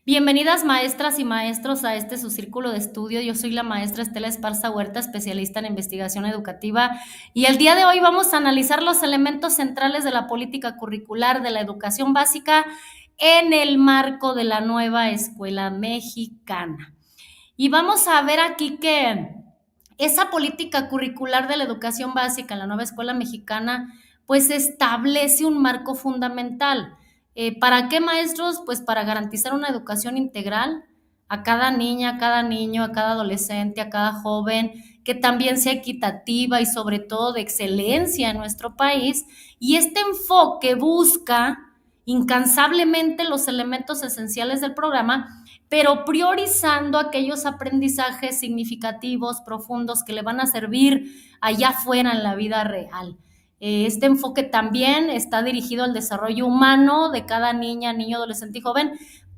Bienvenidas maestras y maestros a este su círculo de estudio. Yo soy la maestra Estela Esparza Huerta, especialista en investigación educativa, y el día de hoy vamos a analizar los elementos centrales de la política curricular de la educación básica en el marco de la nueva escuela mexicana. Y vamos a ver aquí que esa política curricular de la educación básica en la nueva escuela mexicana pues establece un marco fundamental. ¿Para qué, maestros? Pues para garantizar una educación integral a cada niña, a cada niño, a cada adolescente, a cada joven, que también sea equitativa y sobre todo de excelencia en nuestro país. Y este enfoque busca incansablemente los elementos esenciales del programa, pero priorizando aquellos aprendizajes significativos, profundos, que le van a servir allá afuera en la vida real. Este enfoque también está dirigido al desarrollo humano de cada niña, niño, adolescente y joven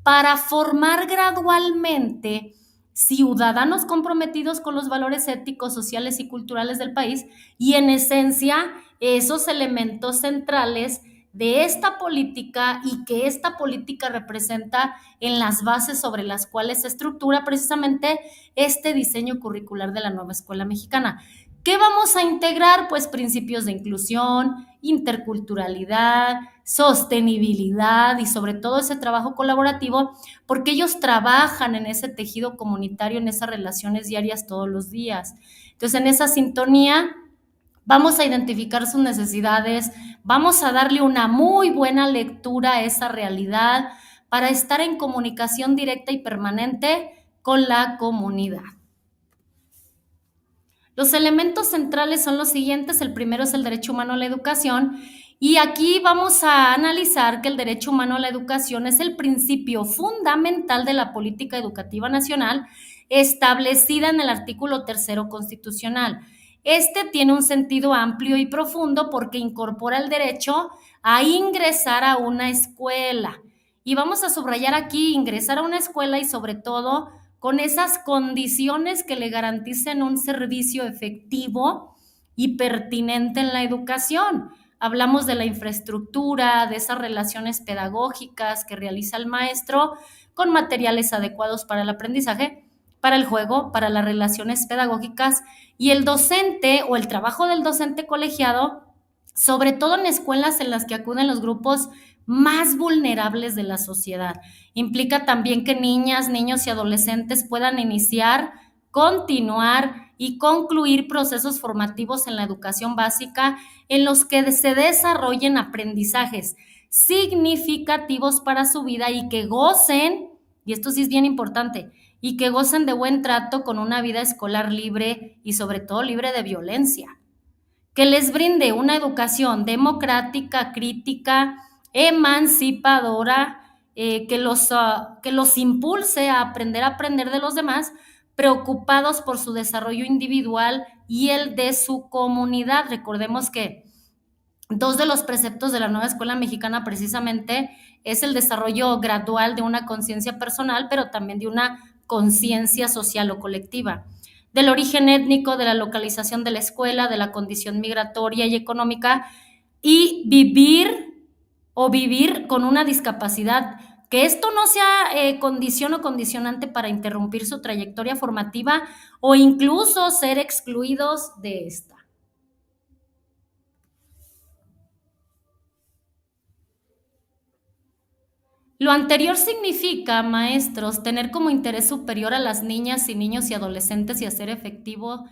para formar gradualmente ciudadanos comprometidos con los valores éticos, sociales y culturales del país y en esencia esos elementos centrales de esta política y que esta política representa en las bases sobre las cuales se estructura precisamente este diseño curricular de la nueva escuela mexicana. ¿Qué vamos a integrar? Pues principios de inclusión, interculturalidad, sostenibilidad y sobre todo ese trabajo colaborativo, porque ellos trabajan en ese tejido comunitario, en esas relaciones diarias todos los días. Entonces, en esa sintonía, vamos a identificar sus necesidades, vamos a darle una muy buena lectura a esa realidad para estar en comunicación directa y permanente con la comunidad. Los elementos centrales son los siguientes. El primero es el derecho humano a la educación. Y aquí vamos a analizar que el derecho humano a la educación es el principio fundamental de la política educativa nacional establecida en el artículo 3º constitucional. Este tiene un sentido amplio y profundo porque incorpora el derecho a ingresar a una escuela. Y vamos a subrayar aquí ingresar a una escuela y sobre todo con esas condiciones que le garanticen un servicio efectivo y pertinente en la educación. Hablamos de la infraestructura, de esas relaciones pedagógicas que realiza el maestro con materiales adecuados para el aprendizaje, para el juego, para las relaciones pedagógicas y el docente o el trabajo del docente colegiado, sobre todo en escuelas en las que acuden los grupos más vulnerables de la sociedad. Implica también que niñas, niños y adolescentes puedan iniciar, continuar y concluir procesos formativos en la educación básica en los que se desarrollen aprendizajes significativos para su vida y que gocen, y esto sí es bien importante, y que gocen de buen trato con una vida escolar libre y sobre todo libre de violencia, que les brinde una educación democrática, crítica, emancipadora, que los impulse a aprender de los demás, preocupados por su desarrollo individual y el de su comunidad. Recordemos que dos de los preceptos de la nueva escuela mexicana precisamente es el desarrollo gradual de una conciencia personal, pero también de una conciencia social o colectiva, del origen étnico, de la localización de la escuela, de la condición migratoria y económica, y vivir con una discapacidad, que esto no sea condición o condicionante para interrumpir su trayectoria formativa o incluso ser excluidos de esta. Lo anterior significa, maestros, tener como interés superior a las niñas y niños y adolescentes y hacer efectivo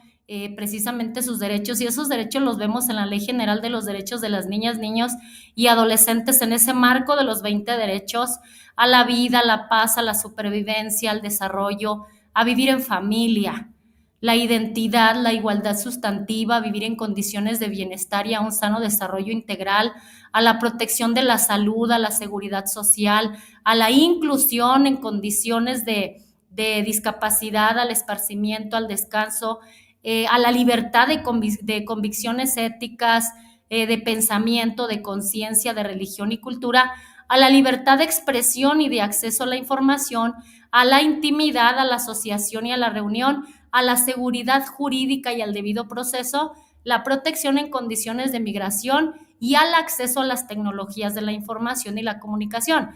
precisamente sus derechos. Y esos derechos los vemos en la Ley General de los Derechos de las Niñas, Niños y Adolescentes, en ese marco de los 20 derechos a la vida, a la paz, a la supervivencia, al desarrollo, a vivir en familia, la identidad, la igualdad sustantiva, vivir en condiciones de bienestar y a un sano desarrollo integral, a la protección de la salud, a la seguridad social, a la inclusión en condiciones de discapacidad, al esparcimiento, al descanso, a la libertad de convicciones éticas, de pensamiento, de conciencia, de religión y cultura, a la libertad de expresión y de acceso a la información, a la intimidad, a la asociación y a la reunión, a la seguridad jurídica y al debido proceso, la protección en condiciones de migración y al acceso a las tecnologías de la información y la comunicación.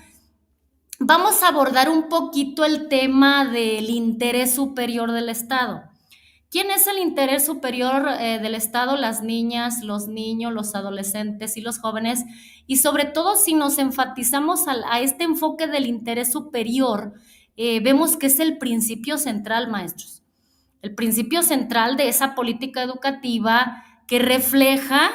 vamos a abordar un poquito el tema del interés superior del Estado. ¿Quién es el interés superior del Estado? Las niñas, los niños, los adolescentes y los jóvenes. Y sobre todo si nos enfatizamos a este enfoque del interés superior, vemos que es el principio central, maestros. El principio central de esa política educativa que refleja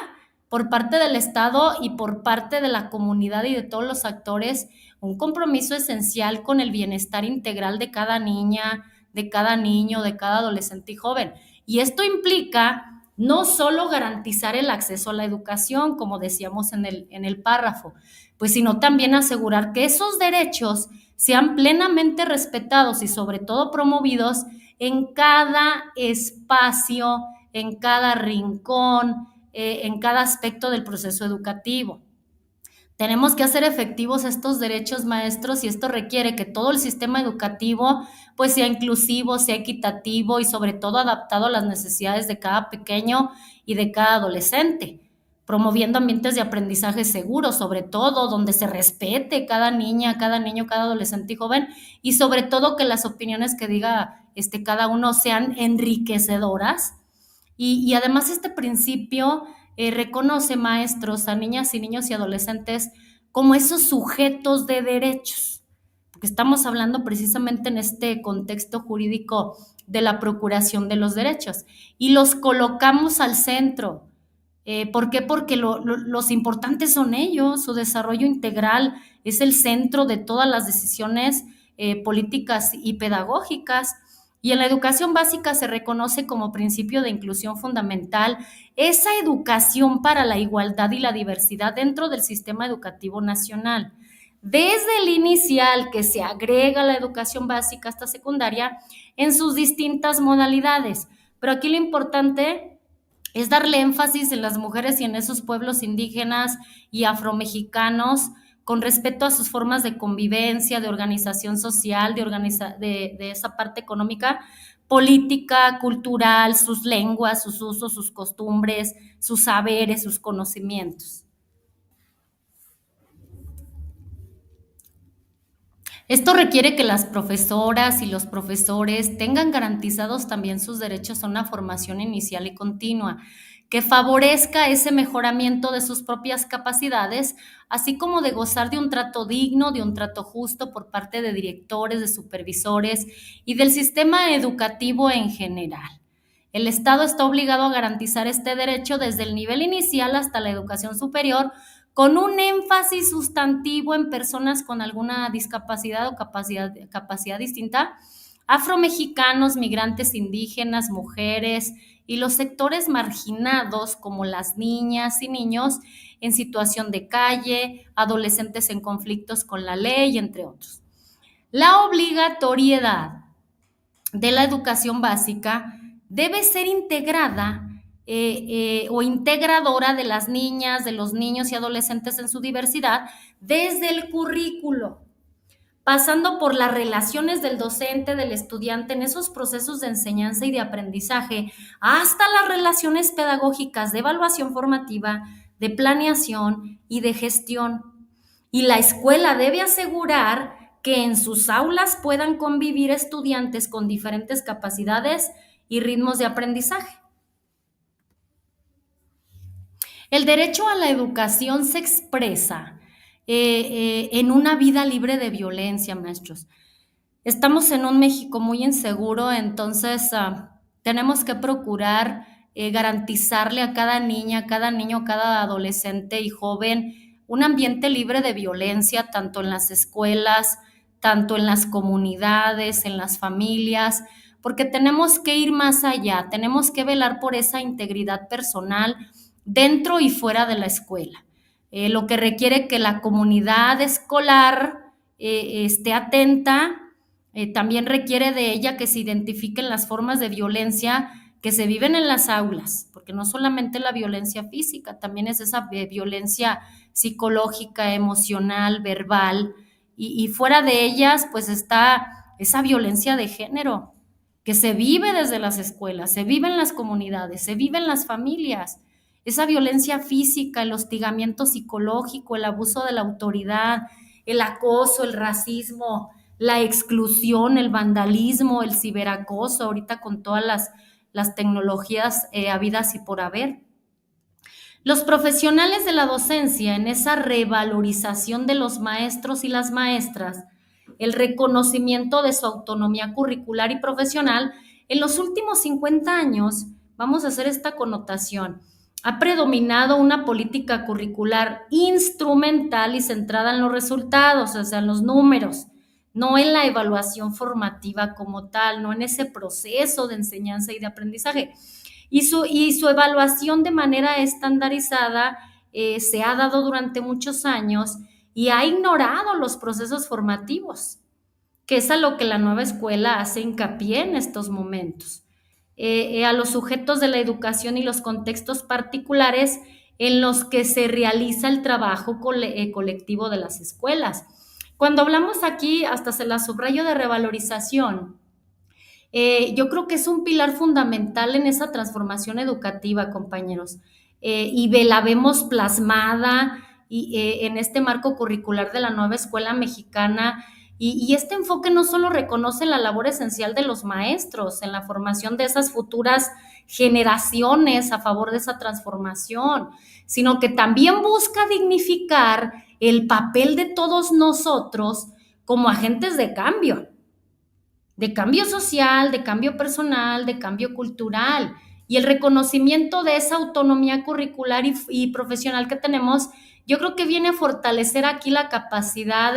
por parte del Estado y por parte de la comunidad y de todos los actores un compromiso esencial con el bienestar integral de cada niña, de cada niño, de cada adolescente y joven. Y esto implica no solo garantizar el acceso a la educación, como decíamos en el párrafo, pues sino también asegurar que esos derechos sean plenamente respetados y sobre todo promovidos en cada espacio, en cada rincón, en cada aspecto del proceso educativo. Tenemos que hacer efectivos estos derechos, maestros, y esto requiere que todo el sistema educativo pues sea inclusivo, sea equitativo y sobre todo adaptado a las necesidades de cada pequeño y de cada adolescente, promoviendo ambientes de aprendizaje seguros, sobre todo donde se respete cada niña, cada niño, cada adolescente y joven, y sobre todo que las opiniones que diga cada uno sean enriquecedoras. Y además este principio reconoce, maestros, a niñas y niños y adolescentes como esos sujetos de derechos, porque estamos hablando precisamente en este contexto jurídico de la procuración de los derechos y los colocamos al centro. ¿Por qué? Porque los importantes son ellos, su desarrollo integral es el centro de todas las decisiones políticas y pedagógicas. Y en la educación básica se reconoce como principio de inclusión fundamental esa educación para la igualdad y la diversidad dentro del sistema educativo nacional. Desde el inicial, que se agrega la educación básica hasta secundaria, en sus distintas modalidades. Pero aquí lo importante es darle énfasis en las mujeres y en esos pueblos indígenas y afromexicanos con respecto a sus formas de convivencia, de organización social, de esa parte económica, política, cultural, sus lenguas, sus usos, sus costumbres, sus saberes, sus conocimientos. Esto requiere que las profesoras y los profesores tengan garantizados también sus derechos a una formación inicial y continua, que favorezca ese mejoramiento de sus propias capacidades, así como de gozar de un trato digno, de un trato justo por parte de directores, de supervisores y del sistema educativo en general. El Estado está obligado a garantizar este derecho desde el nivel inicial hasta la educación superior, con un énfasis sustantivo en personas con alguna discapacidad o capacidad distinta, afromexicanos, migrantes indígenas, mujeres y los sectores marginados como las niñas y niños en situación de calle, adolescentes en conflictos con la ley, entre otros. La obligatoriedad de la educación básica debe ser integrada o integradora de las niñas, de los niños y adolescentes en su diversidad desde el currículo, pasando por las relaciones del docente, del estudiante en esos procesos de enseñanza y de aprendizaje, hasta las relaciones pedagógicas de evaluación formativa, de planeación y de gestión. Y la escuela debe asegurar que en sus aulas puedan convivir estudiantes con diferentes capacidades y ritmos de aprendizaje. El derecho a la educación se expresa en una vida libre de violencia, maestros. Estamos en un México muy inseguro, entonces tenemos que procurar garantizarle a cada niña, a cada niño, a cada adolescente y joven un ambiente libre de violencia, tanto en las escuelas, tanto en las comunidades, en las familias, porque tenemos que ir más allá, tenemos que velar por esa integridad personal dentro y fuera de la escuela, lo que requiere que la comunidad escolar esté atenta. También requiere de ella que se identifiquen las formas de violencia que se viven en las aulas, porque no solamente la violencia física, también es esa violencia psicológica, emocional, verbal, y fuera de ellas, pues está esa violencia de género que se vive desde las escuelas, se vive en las comunidades, se vive en las familias. Esa violencia física, el hostigamiento psicológico, el abuso de la autoridad, el acoso, el racismo, la exclusión, el vandalismo, el ciberacoso, ahorita con todas las tecnologías habidas y por haber. Los profesionales de la docencia, en esa revalorización de los maestros y las maestras, el reconocimiento de su autonomía curricular y profesional, en los últimos 50 años, vamos a hacer esta connotación, ha predominado una política curricular instrumental y centrada en los resultados, o sea, en los números, no en la evaluación formativa como tal, no en ese proceso de enseñanza y de aprendizaje. Y su evaluación de manera estandarizada se ha dado durante muchos años y ha ignorado los procesos formativos, que es a lo que la nueva escuela hace hincapié en estos momentos, a los sujetos de la educación y los contextos particulares en los que se realiza el trabajo colectivo de las escuelas. Cuando hablamos aquí, hasta se la subrayo de revalorización, yo creo que es un pilar fundamental en esa transformación educativa, compañeros, y la vemos plasmada en este marco curricular de la nueva escuela mexicana. Y este enfoque no solo reconoce la labor esencial de los maestros en la formación de esas futuras generaciones a favor de esa transformación, sino que también busca dignificar el papel de todos nosotros como agentes de cambio social, de cambio personal, de cambio cultural. Y el reconocimiento de esa autonomía curricular y profesional que tenemos, yo creo que viene a fortalecer aquí la capacidad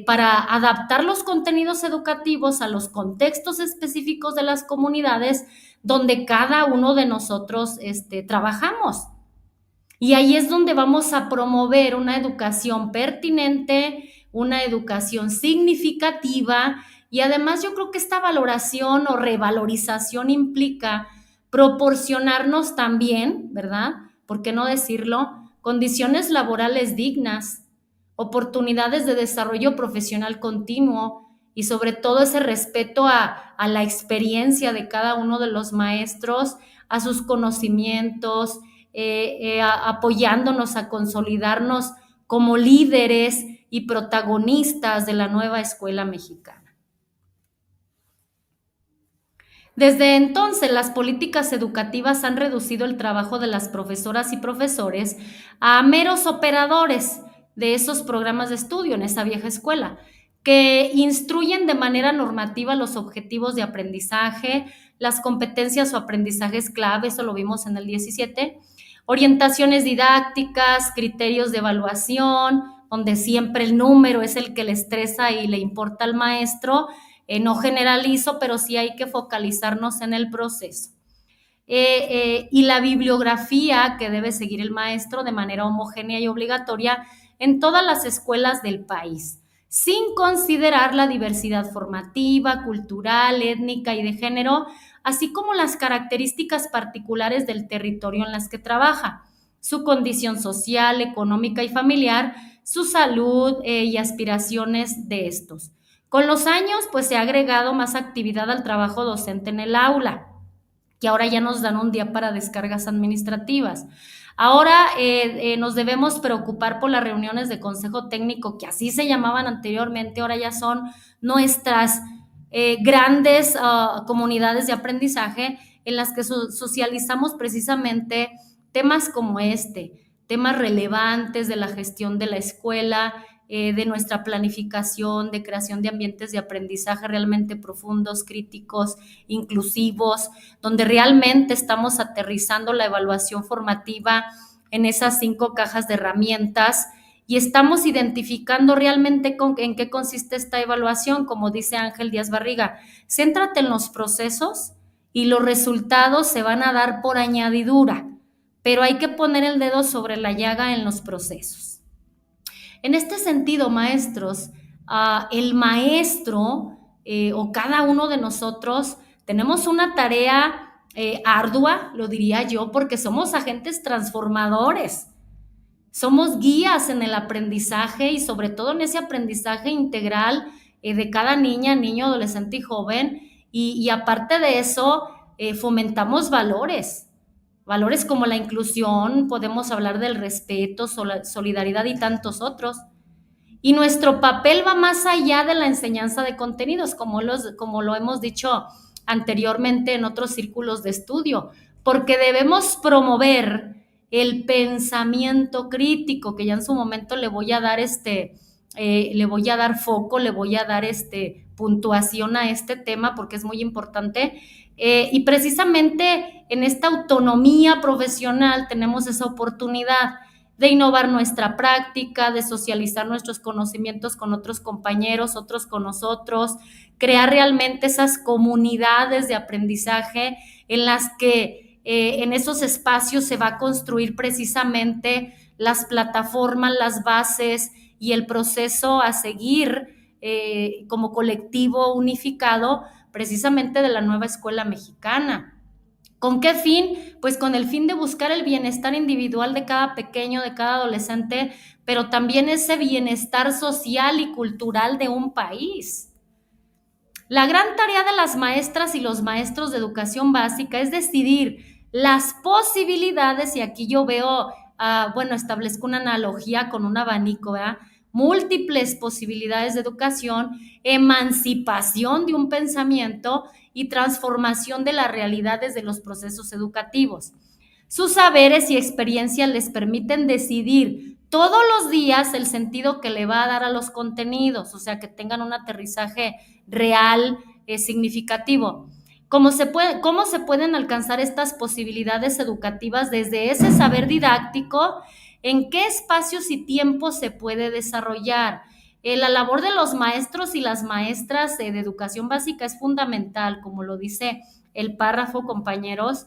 para adaptar los contenidos educativos a los contextos específicos de las comunidades donde cada uno de nosotros trabajamos. Y ahí es donde vamos a promover una educación pertinente, una educación significativa, y además yo creo que esta valoración o revalorización implica proporcionarnos también, ¿verdad? ¿Por qué no decirlo? Condiciones laborales dignas, oportunidades de desarrollo profesional continuo y sobre todo ese respeto a la experiencia de cada uno de los maestros, a sus conocimientos, apoyándonos a consolidarnos como líderes y protagonistas de la nueva escuela mexicana. Desde entonces, las políticas educativas han reducido el trabajo de las profesoras y profesores a meros operadores de esos programas de estudio en esa vieja escuela, que instruyen de manera normativa los objetivos de aprendizaje, las competencias o aprendizajes clave, eso lo vimos en el 17, orientaciones didácticas, criterios de evaluación, donde siempre el número es el que le estresa y le importa al maestro. No generalizo, pero sí hay que focalizarnos en el proceso. Y la bibliografía que debe seguir el maestro de manera homogénea y obligatoria en todas las escuelas del país, sin considerar la diversidad formativa, cultural, étnica y de género, así como las características particulares del territorio en las que trabaja, su condición social, económica y familiar, su salud y aspiraciones de estos. Con los años, pues se ha agregado más actividad al trabajo docente en el aula, que ahora ya nos dan un día para descargas administrativas. Ahora nos debemos preocupar por las reuniones de consejo técnico, que así se llamaban anteriormente, ahora ya son nuestras grandes comunidades de aprendizaje en las que socializamos precisamente temas como temas relevantes de la gestión de la escuela, de nuestra planificación, de creación de ambientes de aprendizaje realmente profundos, críticos, inclusivos, donde realmente estamos aterrizando la evaluación formativa en esas 5 cajas de herramientas y estamos identificando realmente en qué consiste esta evaluación, como dice Ángel Díaz Barriga. Céntrate en los procesos y los resultados se van a dar por añadidura, pero hay que poner el dedo sobre la llaga en los procesos. En este sentido, maestros, el maestro o cada uno de nosotros tenemos una tarea ardua, lo diría yo, porque somos agentes transformadores. Somos guías en el aprendizaje y sobre todo en ese aprendizaje integral de cada niña, niño, adolescente y joven. Y aparte de eso, fomentamos valores. Valores como la inclusión, podemos hablar del respeto, solidaridad y tantos otros. Y nuestro papel va más allá de la enseñanza de contenidos, como lo hemos dicho anteriormente en otros círculos de estudio, porque debemos promover el pensamiento crítico, que ya en su momento le voy a dar le voy a dar foco, le voy a dar puntuación a este tema porque es muy importante. Y precisamente en esta autonomía profesional tenemos esa oportunidad de innovar nuestra práctica, de socializar nuestros conocimientos con otros compañeros, otros con nosotros, crear realmente esas comunidades de aprendizaje en las que en esos espacios se va a construir precisamente las plataformas, las bases y el proceso a seguir como colectivo unificado precisamente de la nueva escuela mexicana. ¿Con qué fin? Pues con el fin de buscar el bienestar individual de cada pequeño, de cada adolescente, pero también ese bienestar social y cultural de un país. La gran tarea de las maestras y los maestros de educación básica es decidir las posibilidades, y aquí yo veo, bueno, establezco una analogía con un abanico, ¿verdad? Múltiples posibilidades de educación, emancipación de un pensamiento y transformación de las realidades de los procesos educativos. Sus saberes y experiencias les permiten decidir todos los días el sentido que le va a dar a los contenidos, o sea, que tengan un aterrizaje real, significativo. ¿Cómo se pueden alcanzar estas posibilidades educativas desde ese saber didáctico? ¿En qué espacios y tiempos se puede desarrollar? La labor de los maestros y las maestras de educación básica es fundamental, como lo dice el párrafo, compañeros.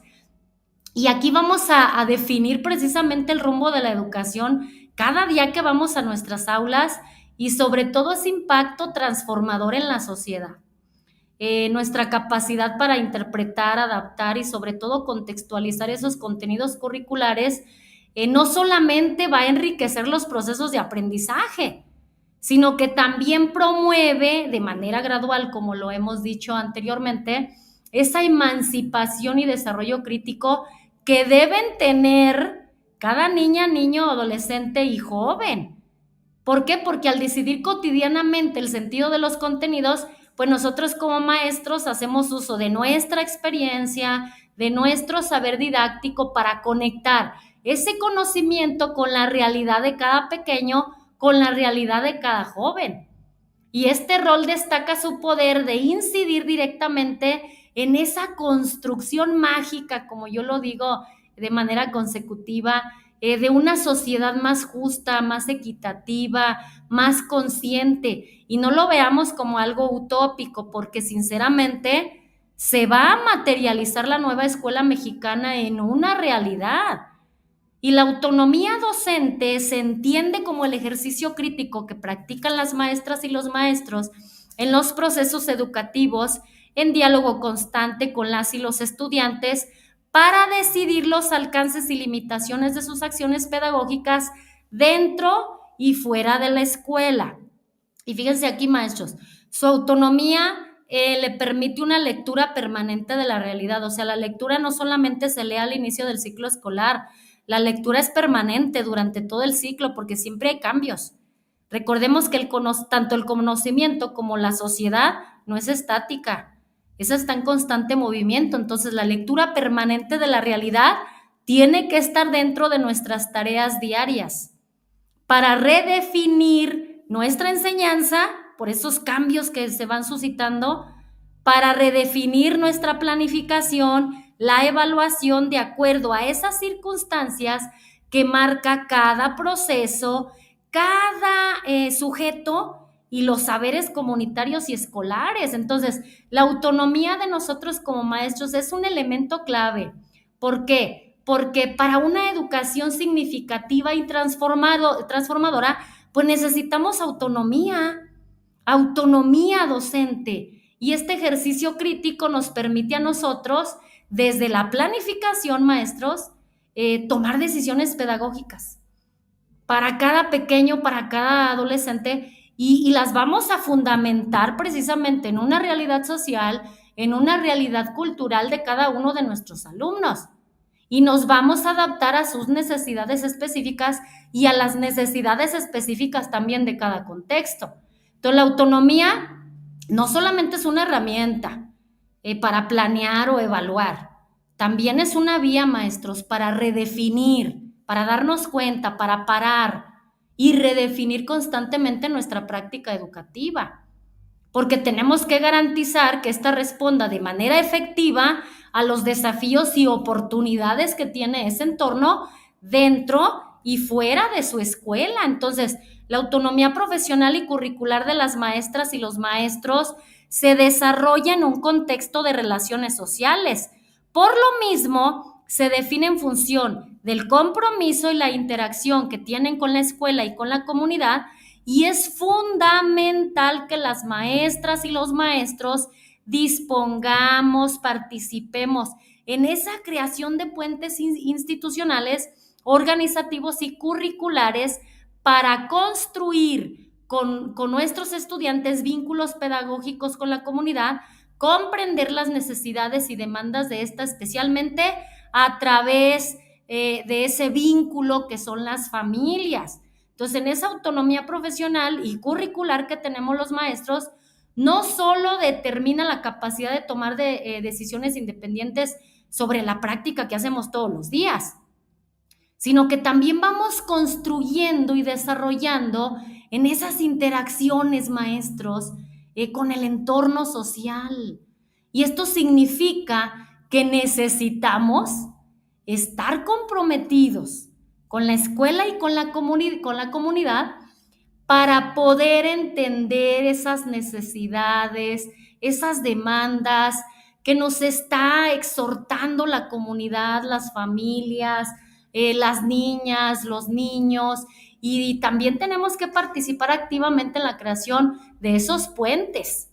Y aquí vamos a definir precisamente el rumbo de la educación cada día que vamos a nuestras aulas y sobre todo ese impacto transformador en la sociedad. Nuestra capacidad para interpretar, adaptar y sobre todo contextualizar esos contenidos curriculares no solamente va a enriquecer los procesos de aprendizaje, sino que también promueve de manera gradual, como lo hemos dicho anteriormente, esa emancipación y desarrollo crítico que deben tener cada niña, niño, adolescente y joven. ¿Por qué? Porque al decidir cotidianamente el sentido de los contenidos, pues nosotros como maestros hacemos uso de nuestra experiencia, de nuestro saber didáctico para conectar ese conocimiento con la realidad de cada pequeño, con la realidad de cada joven. Y este rol destaca su poder de incidir directamente en esa construcción mágica, como yo lo digo de manera consecutiva, de una sociedad más justa, más equitativa, más consciente. Y no lo veamos como algo utópico, porque sinceramente se va a materializar la nueva escuela mexicana en una realidad. Y la autonomía docente se entiende como el ejercicio crítico que practican las maestras y los maestros en los procesos educativos, en diálogo constante con las y los estudiantes, para decidir los alcances y limitaciones de sus acciones pedagógicas dentro y fuera de la escuela. Y fíjense aquí, maestros, su autonomía le permite una lectura permanente de la realidad. O sea, la lectura no solamente se lee al inicio del ciclo escolar, la lectura es permanente durante todo el ciclo porque siempre hay cambios. Recordemos que tanto el conocimiento como la sociedad no es estática, esa está en constante movimiento. Entonces, la lectura permanente de la realidad tiene que estar dentro de nuestras tareas diarias para redefinir nuestra enseñanza por esos cambios que se van suscitando, para redefinir nuestra planificación, la evaluación de acuerdo a esas circunstancias que marca cada proceso, cada sujeto y los saberes comunitarios y escolares. Entonces, la autonomía de nosotros como maestros es un elemento clave. ¿Por qué? Porque para una educación significativa y transformadora, pues necesitamos autonomía docente. Y este ejercicio crítico nos permite a nosotros, desde la planificación, maestros, tomar decisiones pedagógicas para cada pequeño, para cada adolescente, y las vamos a fundamentar precisamente en una realidad social, en una realidad cultural de cada uno de nuestros alumnos. y nos vamos a adaptar a sus necesidades específicas y a las necesidades específicas también de cada contexto. Entonces, la autonomía no solamente es una herramienta para planear o evaluar, también es una vía, maestros, para redefinir, para darnos cuenta, para parar y redefinir constantemente nuestra práctica educativa, porque tenemos que garantizar que ésta responda de manera efectiva a los desafíos y oportunidades que tiene ese entorno dentro y fuera de su escuela. Entonces, la autonomía profesional y curricular de las maestras y los maestros se desarrolla en un contexto de relaciones sociales. Por lo mismo, se define en función del compromiso y la interacción que tienen con la escuela y con la comunidad, y es fundamental que las maestras y los maestros dispongamos, participemos en esa creación de puentes institucionales, organizativos y curriculares para construir con nuestros estudiantes vínculos pedagógicos con la comunidad, comprender las necesidades y demandas de esta, especialmente a través de ese vínculo que son las familias. Entonces, en esa autonomía profesional y curricular que tenemos los maestros, no solo determina la capacidad de tomar decisiones independientes sobre la práctica que hacemos todos los días, sino que también vamos construyendo y desarrollando en esas interacciones, maestros, con el entorno social. Y esto significa que necesitamos estar comprometidos con la escuela y con la comunidad para poder entender esas necesidades, esas demandas que nos está exhortando la comunidad, las familias, las niñas, los niños, y también tenemos que participar activamente en la creación de esos puentes.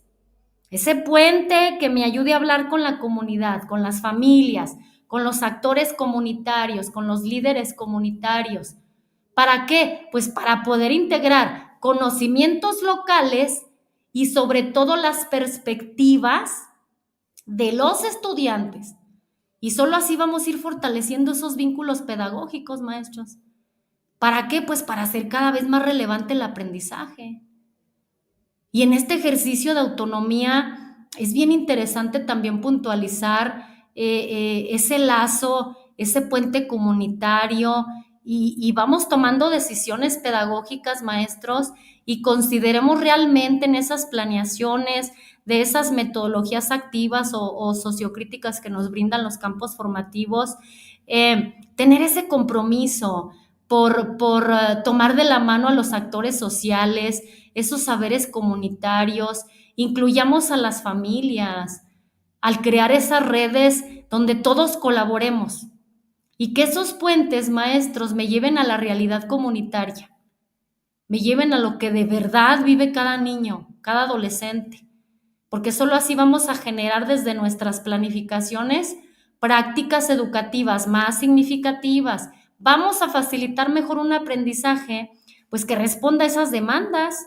Ese puente que me ayude a hablar con la comunidad, con las familias, con los actores comunitarios, con los líderes comunitarios. ¿Para qué? Pues para poder integrar conocimientos locales y sobre todo las perspectivas de los estudiantes. Y solo así vamos a ir fortaleciendo esos vínculos pedagógicos, maestros. ¿Para qué? Pues para hacer cada vez más relevante el aprendizaje. Y en este ejercicio de autonomía es bien interesante también puntualizar ese lazo, ese puente comunitario, y vamos tomando decisiones pedagógicas, maestros, y consideremos realmente en esas planeaciones de esas metodologías activas o sociocríticas que nos brindan los campos formativos, tener ese compromiso por tomar de la mano a los actores sociales, esos saberes comunitarios, incluyamos a las familias, al crear esas redes donde todos colaboremos y que esos puentes, maestros, me lleven a la realidad comunitaria, me lleven a lo que de verdad vive cada niño, cada adolescente, porque solo así vamos a generar desde nuestras planificaciones prácticas educativas más significativas. Vamos a facilitar mejor un aprendizaje, pues que responda a esas demandas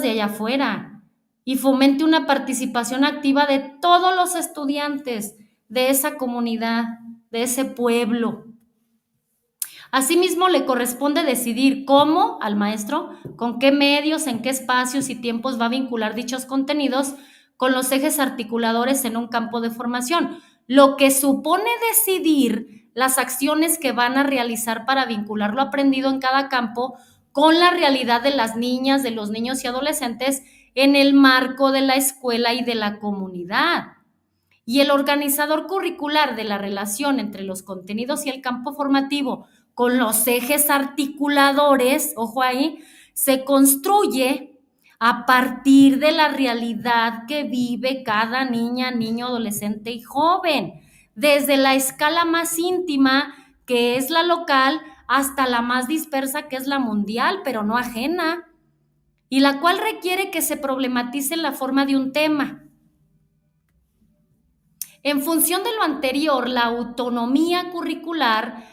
de allá afuera, y fomente una participación activa de todos los estudiantes de esa comunidad, de ese pueblo. Asimismo, le corresponde decidir cómo al maestro, con qué medios, en qué espacios y tiempos va a vincular dichos contenidos con los ejes articuladores en un campo de formación, lo que supone decidir las acciones que van a realizar para vincular lo aprendido en cada campo con la realidad de las niñas, de los niños y adolescentes en el marco de la escuela y de la comunidad. Y el organizador curricular de la relación entre los contenidos y el campo formativo con los ejes articuladores, ojo ahí, se construye a partir de la realidad que vive cada niña, niño, adolescente y joven, desde la escala más íntima, que es la local, hasta la más dispersa, que es la mundial, pero no ajena, y la cual requiere que se problematice en la forma de un tema. En función de lo anterior, la autonomía curricular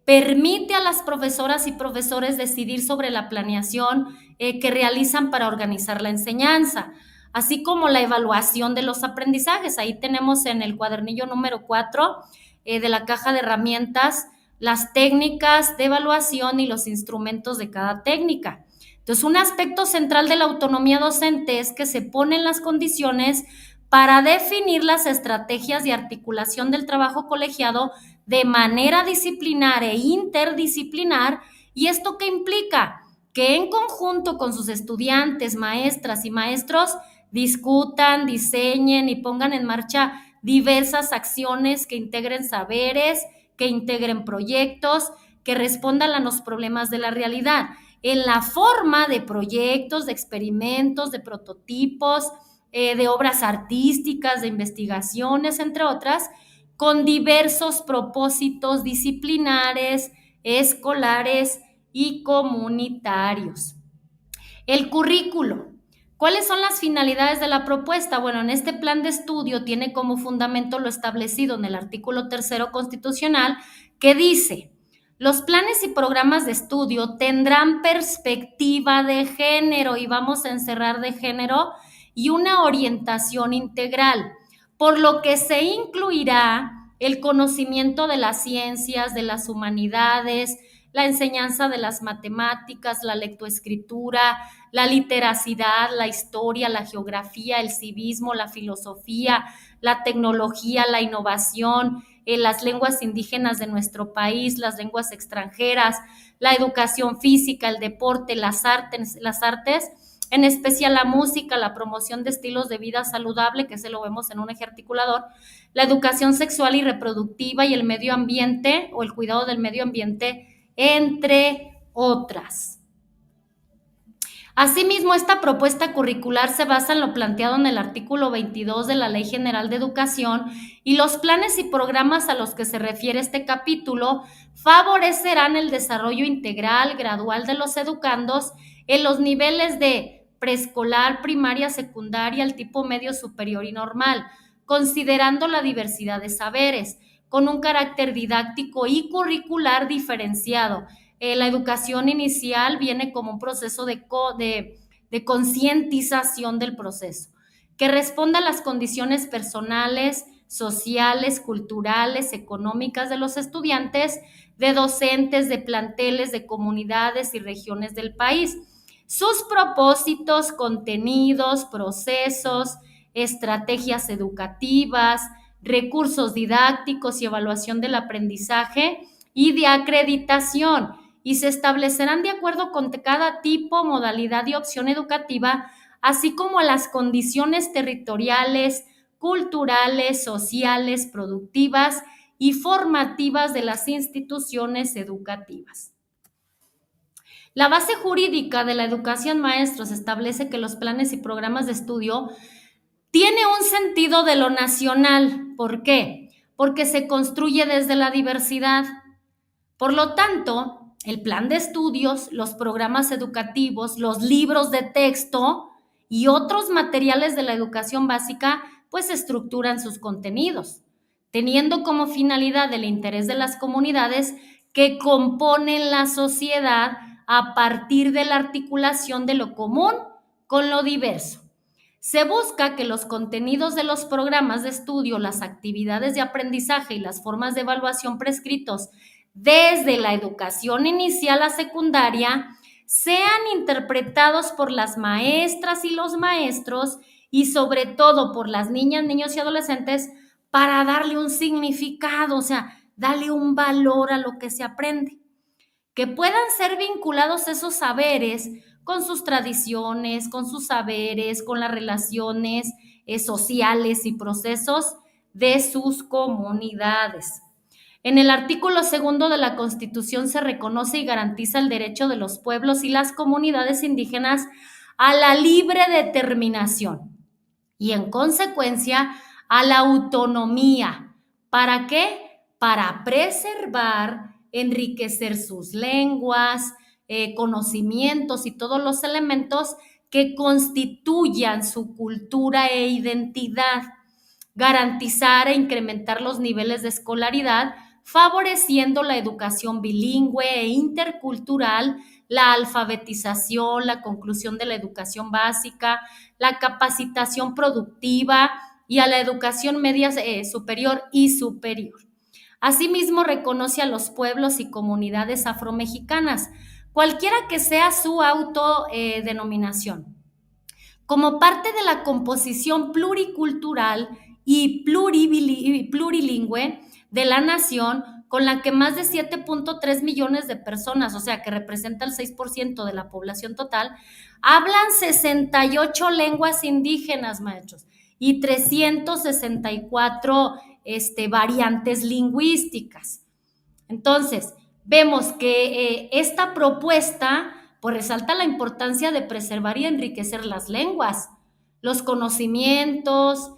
permite a las profesoras y profesores decidir sobre la planeación que realizan para organizar la enseñanza, así como la evaluación de los aprendizajes. Ahí tenemos en el cuadernillo número 4 de la caja de herramientas, las técnicas de evaluación y los instrumentos de cada técnica. Entonces, un aspecto central de la autonomía docente es que se ponen las condiciones para definir las estrategias de articulación del trabajo colegiado de manera disciplinar e interdisciplinar. ¿Y esto qué implica? Que en conjunto con sus estudiantes, maestras y maestros, discutan, diseñen y pongan en marcha diversas acciones que integren saberes, que integren proyectos, que respondan a los problemas de la realidad, en la forma de proyectos, de experimentos, de prototipos, de obras artísticas, de investigaciones, entre otras, con diversos propósitos disciplinares, escolares y comunitarios. El currículo. ¿Cuáles son las finalidades de la propuesta? Bueno, en este plan de estudio tiene como fundamento lo establecido en el artículo 3 constitucional, que dice: los planes y programas de estudio tendrán perspectiva de género, y vamos a encerrar de género, y una orientación integral, por lo que se incluirá el conocimiento de las ciencias, de las humanidades, la enseñanza de las matemáticas, la lectoescritura, la literacidad, la historia, la geografía, el civismo, la filosofía, la tecnología, la innovación, las lenguas indígenas de nuestro país, las lenguas extranjeras, la educación física, el deporte, las artes, en especial la música, la promoción de estilos de vida saludable, que ese lo vemos en un eje articulador, la educación sexual y reproductiva y el medio ambiente o el cuidado del medio ambiente, entre otras. Asimismo, esta propuesta curricular se basa en lo planteado en el artículo 22 de la Ley General de Educación, y los planes y programas a los que se refiere este capítulo favorecerán el desarrollo integral, gradual de los educandos en los niveles de preescolar, primaria, secundaria, el tipo medio, superior y normal, considerando la diversidad de saberes, con un carácter didáctico y curricular diferenciado. La educación inicial viene como un proceso de concientización del proceso, que responda a las condiciones personales, sociales, culturales, económicas de los estudiantes, de docentes, de planteles, de comunidades y regiones del país. Sus propósitos, contenidos, procesos, estrategias educativas, recursos didácticos y evaluación del aprendizaje y de acreditación, y se establecerán de acuerdo con cada tipo, modalidad y opción educativa, así como las condiciones territoriales, culturales, sociales, productivas y formativas de las instituciones educativas. La base jurídica de la educación maestros establece que los planes y programas de estudio tienen un sentido de lo nacional. ¿Por qué? Porque se construye desde la diversidad. Por lo tanto, el plan de estudios, los programas educativos, los libros de texto y otros materiales de la educación básica, pues estructuran sus contenidos, teniendo como finalidad el interés de las comunidades que componen la sociedad a partir de la articulación de lo común con lo diverso. Se busca que los contenidos de los programas de estudio, las actividades de aprendizaje y las formas de evaluación prescritos desde la educación inicial a secundaria sean interpretados por las maestras y los maestros, y sobre todo por las niñas, niños y adolescentes, para darle un significado, o sea, darle un valor a lo que se aprende, que puedan ser vinculados esos saberes con sus tradiciones, con sus saberes, con las relaciones sociales y procesos de sus comunidades. En el artículo 2 de la Constitución se reconoce y garantiza el derecho de los pueblos y las comunidades indígenas a la libre determinación y, en consecuencia, a la autonomía. ¿Para qué? Para preservar, enriquecer sus lenguas, conocimientos y todos los elementos que constituyan su cultura e identidad, garantizar e incrementar los niveles de escolaridad, favoreciendo la educación bilingüe e intercultural, la alfabetización, la conclusión de la educación básica, la capacitación productiva y a la educación media superior y superior. Asimismo, reconoce a los pueblos y comunidades afromexicanas, cualquiera que sea su autodenominación, como parte de la composición pluricultural y plurilingüe de la nación, con la que más de 7.3 millones de personas, o sea, que representa el 6% de la población total, hablan 68 lenguas indígenas, maestros, y 364 variantes lingüísticas. Entonces, vemos que esta propuesta pues resalta la importancia de preservar y enriquecer las lenguas, los conocimientos,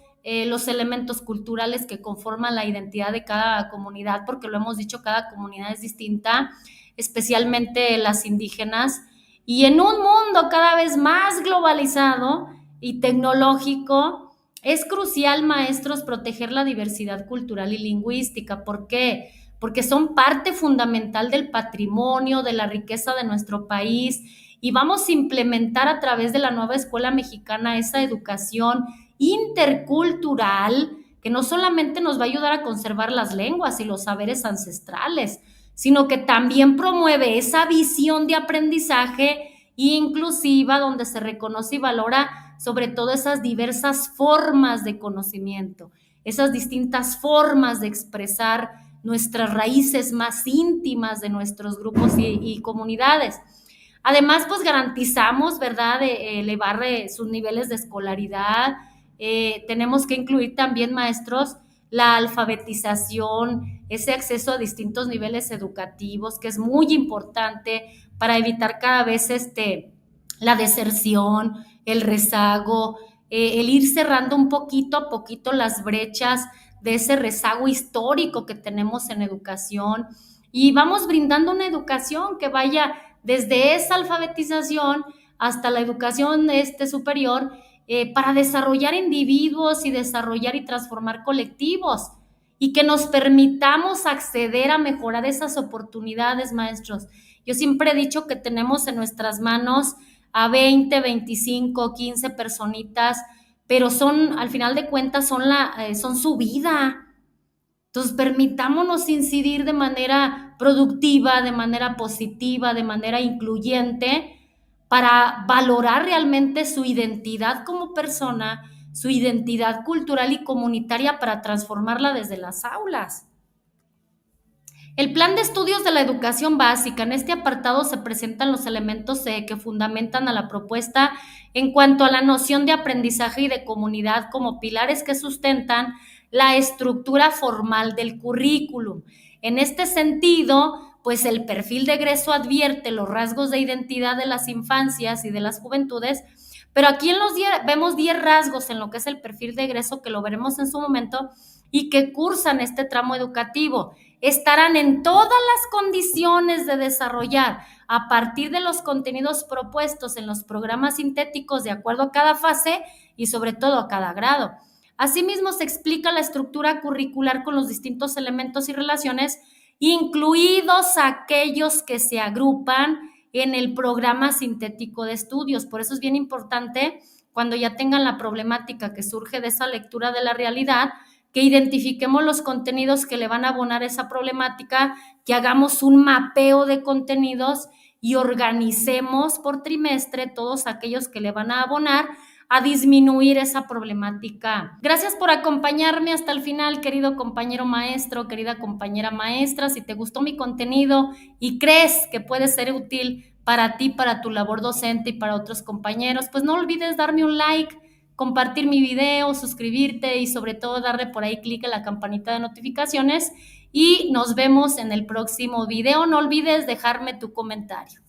los elementos culturales que conforman la identidad de cada comunidad, porque lo hemos dicho, cada comunidad es distinta, especialmente las indígenas, y en un mundo cada vez más globalizado y tecnológico, es crucial, maestros, proteger la diversidad cultural y lingüística. ¿Por qué? Porque son parte fundamental del patrimonio, de la riqueza de nuestro país, y vamos a implementar a través de la nueva escuela mexicana esa educación intercultural que no solamente nos va a ayudar a conservar las lenguas y los saberes ancestrales, sino que también promueve esa visión de aprendizaje inclusiva donde se reconoce y valora sobre todo esas diversas formas de conocimiento, esas distintas formas de expresar nuestras raíces más íntimas de nuestros grupos y comunidades. Además, pues garantizamos, ¿verdad?, de elevar sus niveles de escolaridad. Tenemos que incluir también, maestros, la alfabetización, ese acceso a distintos niveles educativos, que es muy importante para evitar cada vez la deserción, el rezago, el ir cerrando un poquito a poquito las brechas de ese rezago histórico que tenemos en educación, y vamos brindando una educación que vaya desde esa alfabetización hasta la educación superior, para desarrollar individuos y desarrollar y transformar colectivos, y que nos permitamos acceder a mejorar esas oportunidades, maestros. Yo siempre he dicho que tenemos en nuestras manos a 20, 25, 15 personitas, pero son, al final de cuentas, son su vida. Entonces, permitámonos incidir de manera productiva, de manera positiva, de manera incluyente, para valorar realmente su identidad como persona, su identidad cultural y comunitaria, para transformarla desde las aulas. El plan de estudios de la educación básica. En este apartado se presentan los elementos que fundamentan a la propuesta en cuanto a la noción de aprendizaje y de comunidad como pilares que sustentan la estructura formal del currículum. En este sentido, pues el perfil de egreso advierte los rasgos de identidad de las infancias y de las juventudes, pero aquí vemos 10 rasgos en lo que es el perfil de egreso, que lo veremos en su momento, y que cursan este tramo educativo. Estarán en todas las condiciones de desarrollar, a partir de los contenidos propuestos en los programas sintéticos, de acuerdo a cada fase y sobre todo a cada grado. Asimismo, se explica la estructura curricular con los distintos elementos y relaciones, incluidos aquellos que se agrupan en el programa sintético de estudios. Por eso es bien importante, cuando ya tengan la problemática que surge de esa lectura de la realidad, que identifiquemos los contenidos que le van a abonar esa problemática, que hagamos un mapeo de contenidos y organicemos por trimestre todos aquellos que le van a abonar a disminuir esa problemática. Gracias por acompañarme hasta el final, querido compañero maestro, querida compañera maestra. Si te gustó mi contenido y crees que puede ser útil para ti, para tu labor docente y para otros compañeros, pues no olvides darme un like, compartir mi video, suscribirte y sobre todo darle por ahí clic a la campanita de notificaciones, y nos vemos en el próximo video. No olvides dejarme tu comentario.